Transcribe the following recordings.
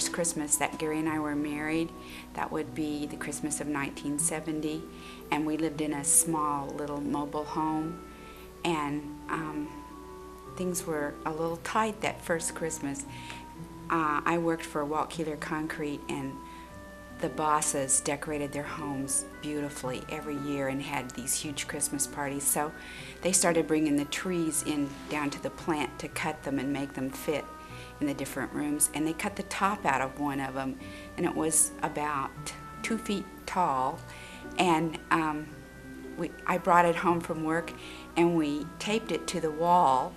first Christmas that Gary and I were married. That would be the Christmas of 1970, and we lived in a small little mobile home, and things were a little tight that first Christmas. I worked for Walt Keeler Concrete, and the bosses decorated their homes beautifully every year and had these huge Christmas parties. So they started bringing the trees in down to the plant to cut them and make them fit in the different rooms. And they cut the top out of one of them, and it was about 2 feet tall. And I brought it home from work, and we taped it to the wall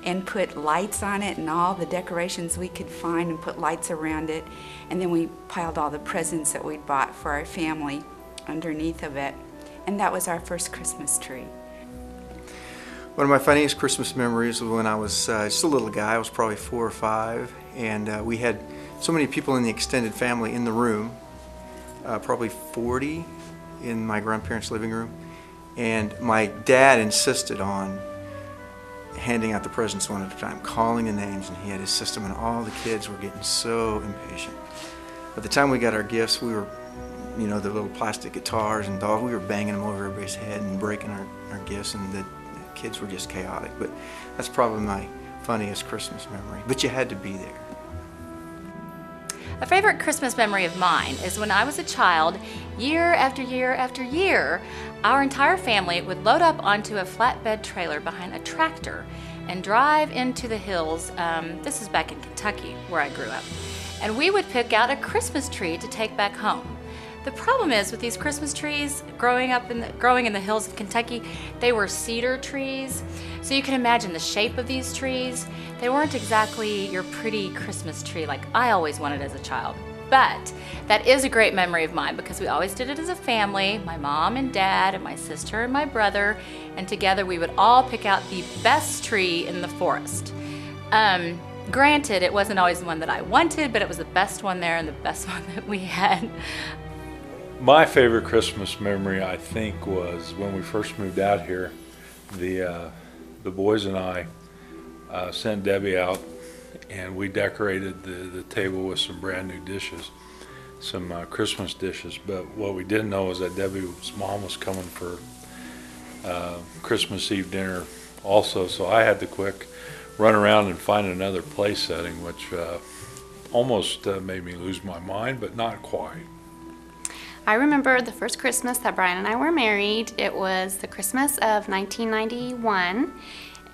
and put lights on it and all the decorations we could find, and put lights around it. And then we piled all the presents that we'd bought for our family underneath of it. And that was our first Christmas tree. One of my funniest Christmas memories was when I was just a little guy. I was probably 4 or 5, and we had so many people in the extended family in the room, probably 40 in my grandparents' living room. And my dad insisted on handing out the presents one at a time, calling the names, and he had his system, and all the kids were getting so impatient. By the time we got our gifts, we were, you know, the little plastic guitars and dolls, we were banging them over everybody's head and breaking our gifts, and the kids were just chaotic. But that's probably my funniest Christmas memory. But you had to be there. A favorite Christmas memory of mine is when I was a child, year after year after year, our entire family would load up onto a flatbed trailer behind a tractor and drive into the hills. This is back in Kentucky, where I grew up. And we would pick out a Christmas tree to take back home. The problem is with these Christmas trees growing in the hills of Kentucky, they were cedar trees. So you can imagine the shape of these trees. They weren't exactly your pretty Christmas tree like I always wanted as a child. But that is a great memory of mine because we always did it as a family, my mom and dad and my sister and my brother, and together we would all pick out the best tree in the forest. Granted, it wasn't always the one that I wanted, but it was the best one there and the best one that we had. My favorite Christmas memory, I think, was when we first moved out here. The boys and I sent Debbie out, and we decorated the table with some brand new dishes, some Christmas dishes. But what we didn't know was that Debbie's mom was coming for Christmas Eve dinner also, so I had to quick run around and find another place setting, which almost made me lose my mind, but not quite. I remember the first Christmas that Brian and I were married. It was the Christmas of 1991,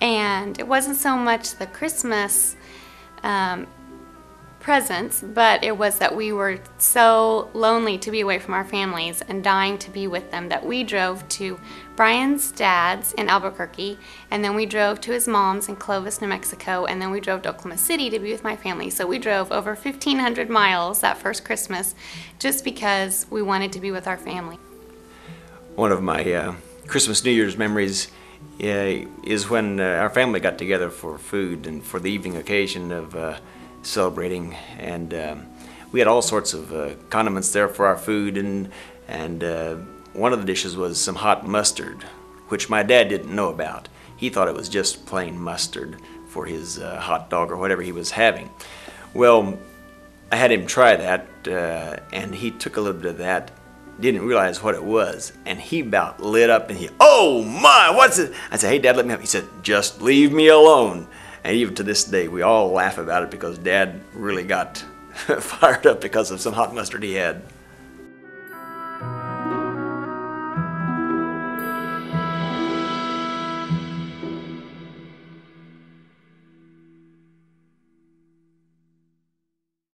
and it wasn't so much the Christmas presents, but it was that we were so lonely to be away from our families and dying to be with them that we drove to Brian's dad's in Albuquerque, and then we drove to his mom's in Clovis, New Mexico, and then we drove to Oklahoma City to be with my family. So we drove over 1,500 miles that first Christmas just because we wanted to be with our family. One of my Christmas New Year's memories is when our family got together for food and for the evening occasion of celebrating, and we had all sorts of condiments there for our food, and one of the dishes was some hot mustard, which my dad didn't know about. He thought it was just plain mustard for his hot dog or whatever he was having. Well, I had him try that, and he took a little bit of that, didn't realize what it was, and he about lit up and oh my, what's it? I said, hey Dad, let me have it. He said, just leave me alone. And even to this day, we all laugh about it because Dad really got fired up because of some hot mustard he had.